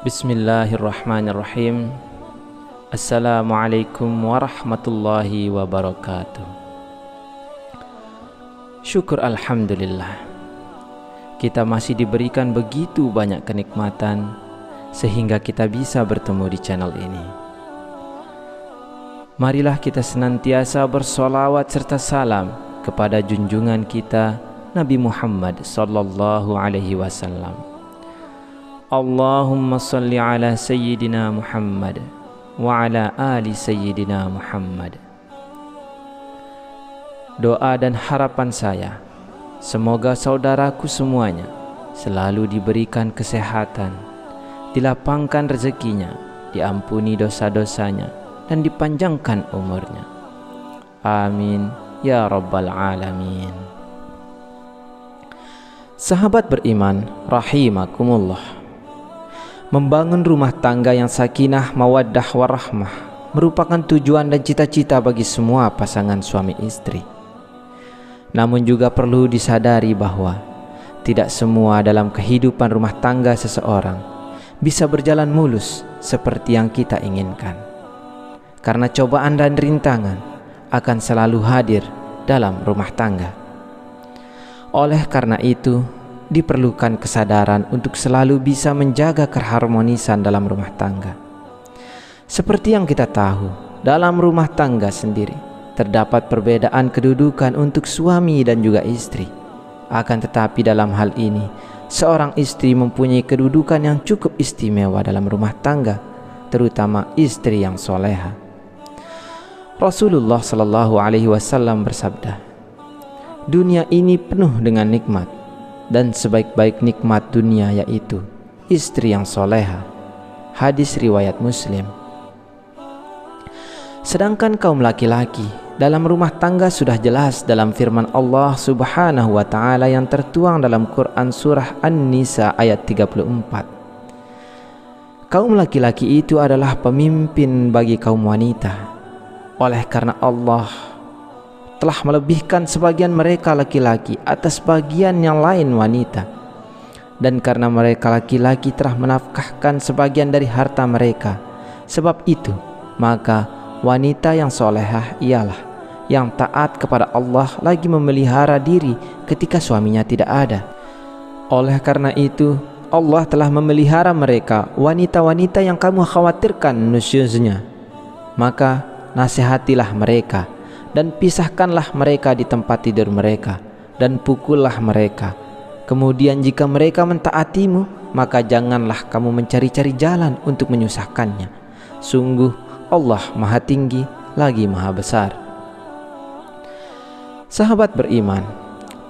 Bismillahirrahmanirrahim. Assalamualaikum warahmatullahi wabarakatuh. Syukur alhamdulillah, kita masih diberikan begitu banyak kenikmatan sehingga kita bisa bertemu di channel ini. Marilah kita senantiasa bersolawat serta salam kepada junjungan kita Nabi Muhammad sallallahu alaihi wasallam. Allahumma salli ala Sayyidina Muhammad wa ala ali Sayyidina Muhammad. Doa dan harapan saya, semoga saudaraku semuanya selalu diberikan kesehatan, dilapangkan rezekinya, diampuni dosa-dosanya, dan dipanjangkan umurnya. Amin ya rabbal alamin. Sahabat beriman rahimakumullah, membangun rumah tangga yang sakinah, mawaddah, warahmah merupakan tujuan dan cita-cita bagi semua pasangan suami istri. Namun juga perlu disadari bahwa tidak semua dalam kehidupan rumah tangga seseorang bisa berjalan mulus seperti yang kita inginkan. Karena cobaan dan rintangan akan selalu hadir dalam rumah tangga. Oleh karena itu, diperlukan kesadaran untuk selalu bisa menjaga keharmonisan dalam rumah tangga. Seperti yang kita tahu, dalam rumah tangga sendiri terdapat perbedaan kedudukan untuk suami dan juga istri. Akan tetapi dalam hal ini, seorang istri mempunyai kedudukan yang cukup istimewa dalam rumah tangga, terutama istri yang soleha. Rasulullah Shallallahu Alaihi Wasallam bersabda, "Dunia ini penuh dengan nikmat, dan sebaik-baik nikmat dunia yaitu istri yang soleha." Hadis riwayat Muslim. Sedangkan kaum laki-laki dalam rumah tangga sudah jelas dalam firman Allah Subhanahu wa Ta'ala yang tertuang dalam Quran surah An-Nisa ayat 34. Kaum laki-laki itu adalah pemimpin bagi kaum wanita. Oleh karena Allah telah melebihkan sebagian mereka laki-laki atas bagian yang lain wanita, dan karena mereka laki-laki telah menafkahkan sebagian dari harta mereka, sebab itu maka wanita yang solehah ialah yang taat kepada Allah lagi memelihara diri ketika suaminya tidak ada. Oleh karena itu Allah telah memelihara mereka, wanita-wanita yang kamu khawatirkan nusyuznya. Maka nasihatilah mereka dan pisahkanlah mereka di tempat tidur mereka, dan pukullah mereka. Kemudian jika mereka mentaatimu, maka janganlah kamu mencari-cari jalan untuk menyusahkannya. Sungguh Allah Maha Tinggi lagi Maha Besar. Sahabat beriman,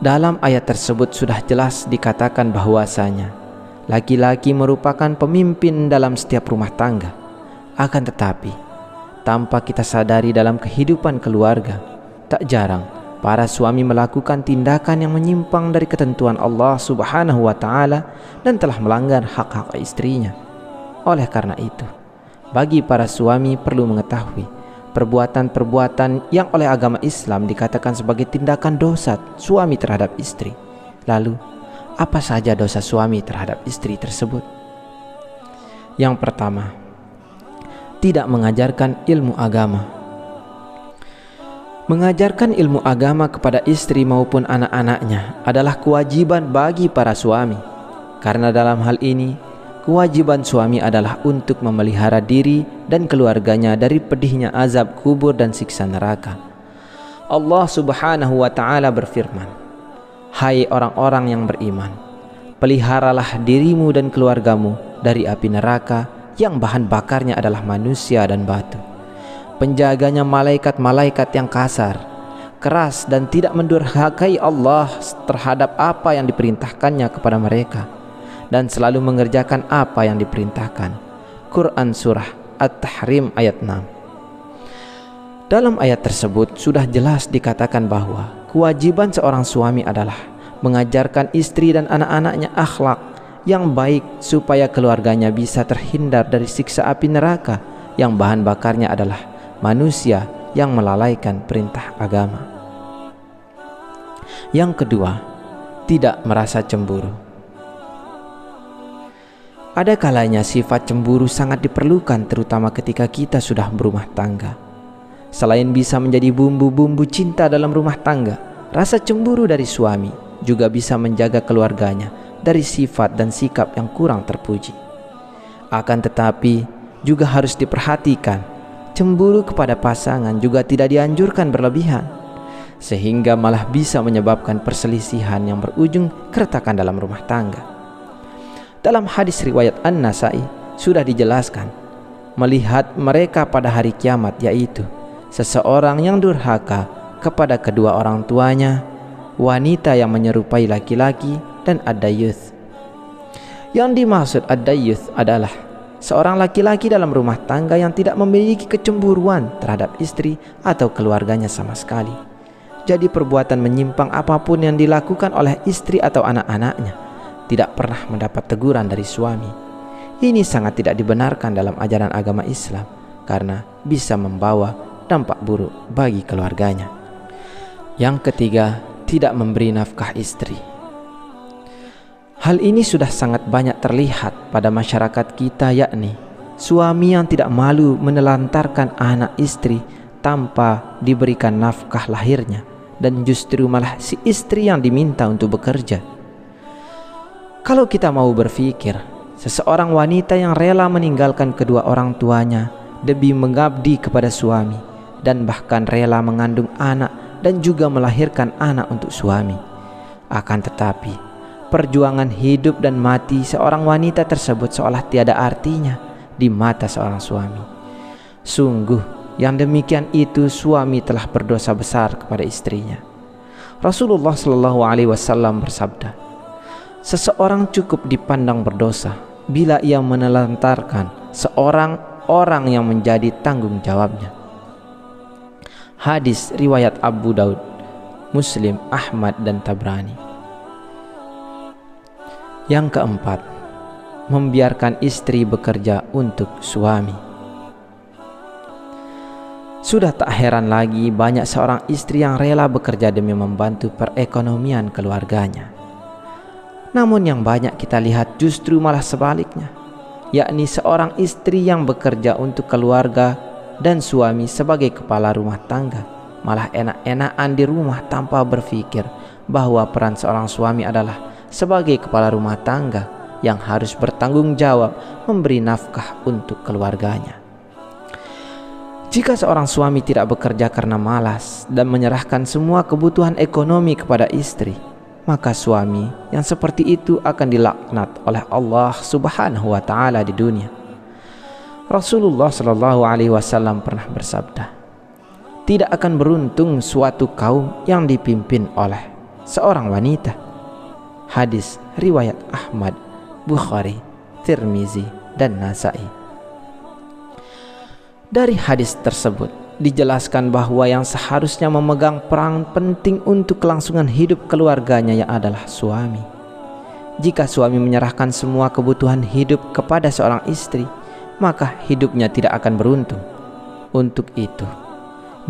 dalam ayat tersebut sudah jelas dikatakan bahwasanya laki-laki merupakan pemimpin dalam setiap rumah tangga. Akan tetapi tanpa kita sadari dalam kehidupan keluarga, tak jarang para suami melakukan tindakan yang menyimpang dari ketentuan Allah Subhanahu wa Ta'ala dan telah melanggar hak-hak istrinya. Oleh karena itu, bagi para suami perlu mengetahui perbuatan-perbuatan yang oleh agama Islam dikatakan sebagai tindakan dosa suami terhadap istri. Lalu, apa saja dosa suami terhadap istri tersebut? Yang pertama, tidak mengajarkan ilmu agama. Mengajarkan ilmu agama kepada istri maupun anak-anaknya adalah kewajiban bagi para suami. Karena dalam hal ini, kewajiban suami adalah untuk memelihara diri dan keluarganya dari pedihnya azab kubur dan siksa neraka. Allah Subhanahu wa Ta'ala berfirman, "Hai orang-orang yang beriman, peliharalah dirimu dan keluargamu dari api neraka yang bahan bakarnya adalah manusia dan batu. Penjaganya malaikat-malaikat yang kasar, keras dan tidak mendurhakai Allah terhadap apa yang diperintahkannya kepada mereka, dan selalu mengerjakan apa yang diperintahkan." Quran surah At-Tahrim ayat 6. Dalam ayat tersebut sudah jelas dikatakan bahwa kewajiban seorang suami adalah mengajarkan istri dan anak-anaknya akhlak yang baik supaya keluarganya bisa terhindar dari siksa api neraka yang bahan bakarnya adalah manusia yang melalaikan perintah agama. Yang kedua, tidak merasa cemburu. Ada kalanya sifat cemburu sangat diperlukan, terutama ketika kita sudah berumah tangga. Selain bisa menjadi bumbu-bumbu cinta dalam rumah tangga, rasa cemburu dari suami juga bisa menjaga keluarganya dari sifat dan sikap yang kurang terpuji. Akan tetapi juga harus diperhatikan, cemburu kepada pasangan juga tidak dianjurkan berlebihan, sehingga malah bisa menyebabkan perselisihan yang berujung keretakan dalam rumah tangga. Dalam hadis riwayat An-Nasai sudah dijelaskan, melihat mereka pada hari kiamat, yaitu seseorang yang durhaka kepada kedua orang tuanya, wanita yang menyerupai laki-laki, dan ad-dayyuth. Yang dimaksud ad-dayyuth adalah seorang laki-laki dalam rumah tangga yang tidak memiliki kecemburuan terhadap istri atau keluarganya sama sekali. Jadi perbuatan menyimpang apapun yang dilakukan oleh istri atau anak-anaknya tidak pernah mendapat teguran dari suami. Ini sangat tidak dibenarkan dalam ajaran agama Islam karena bisa membawa dampak buruk bagi keluarganya. Yang ketiga, tidak memberi nafkah istri. Hal ini sudah sangat banyak terlihat pada masyarakat kita, yakni suami yang tidak malu menelantarkan anak istri tanpa diberikan nafkah lahirnya, dan justru malah si istri yang diminta untuk bekerja. Kalau kita mau berpikir, seseorang wanita yang rela meninggalkan kedua orang tuanya demi mengabdi kepada suami, dan bahkan rela mengandung anak dan juga melahirkan anak untuk suami. Akan tetapi, perjuangan hidup dan mati seorang wanita tersebut seolah tiada artinya di mata seorang suami. Sungguh, yang demikian itu suami telah berdosa besar kepada istrinya. Rasulullah SAW bersabda, seseorang cukup dipandang berdosa bila ia menelantarkan seorang orang yang menjadi tanggung jawabnya. Hadis riwayat Abu Daud, Muslim, Ahmad, dan Tabrani. Yang keempat, membiarkan istri bekerja untuk suami. Sudah tak heran lagi banyak seorang istri yang rela bekerja demi membantu perekonomian keluarganya. Namun yang banyak kita lihat justru malah sebaliknya, yakni seorang istri yang bekerja untuk keluarga dan suami sebagai kepala rumah tangga malah enak-enakan di rumah tanpa berpikir bahwa peran seorang suami adalah sebagai kepala rumah tangga yang harus bertanggung jawab memberi nafkah untuk keluarganya. Jika seorang suami tidak bekerja karena malas dan menyerahkan semua kebutuhan ekonomi kepada istri, maka suami yang seperti itu akan dilaknat oleh Allah Subhanahu wa taala di dunia. Rasulullah SAW pernah bersabda, tidak akan beruntung suatu kaum yang dipimpin oleh seorang wanita. Hadis riwayat Ahmad, Bukhari, Tirmizi, dan Nasai. Dari hadis tersebut dijelaskan bahwa yang seharusnya memegang peran penting untuk kelangsungan hidup keluarganya yang adalah suami. Jika suami menyerahkan semua kebutuhan hidup kepada seorang istri, maka hidupnya tidak akan beruntung. Untuk itu,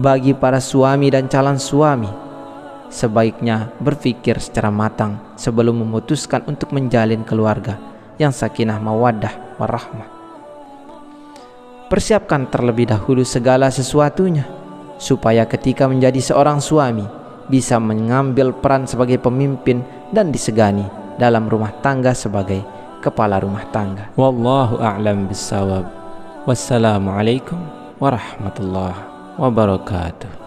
bagi para suami dan calon suami, sebaiknya berpikir secara matang sebelum memutuskan untuk menjalin keluarga yang sakinah mawaddah warahmah. Persiapkan terlebih dahulu segala sesuatunya, supaya ketika menjadi seorang suami bisa mengambil peran sebagai pemimpin dan disegani dalam rumah tangga sebagai kepala rumah tangga. Wallahu a'lam bissawab. Wassalamualaikum warahmatullahi wabarakatuh.